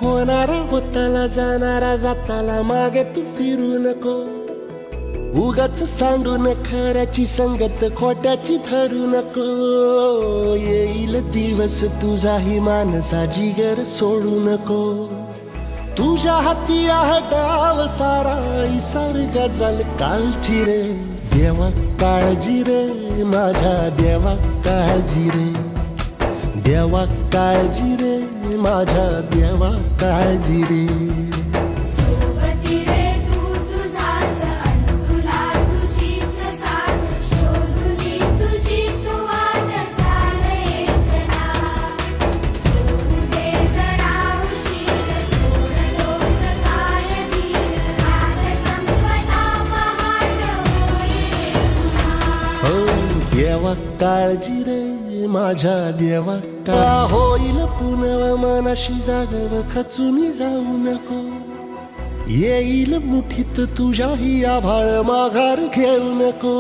होणार होताला जाणारा जाताला मागे तू फिरू नको, उगाच सांडून खऱ्याची संगत खोट्याची धरू नको. येईल दिवस तुझाही मानसा जिगर सोडू नको, तुझ्या हाती आहे डाव सारा इसार गजल कालची रे. देवा काळजी रे माझ्या देवा काळजी रे, देवा काळजी रे माझ्या देवा काळजी रे. देवा काळजी रे माझ्या देवा का होईल पुनव मनाशी जागव खचून जाऊ नको. येईल मुठीत तुझ्याही आभाळ माघार घेऊ नको,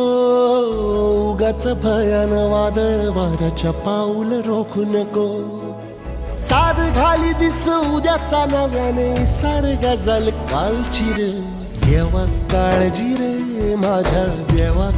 उगाच भयान वादळ वाऱ्याच्या पाऊल रोखू नको. साध घाली दिस उद्याचा नव्याने सार गजल कालची रे. देवा काळजी रे माझ्या देवा.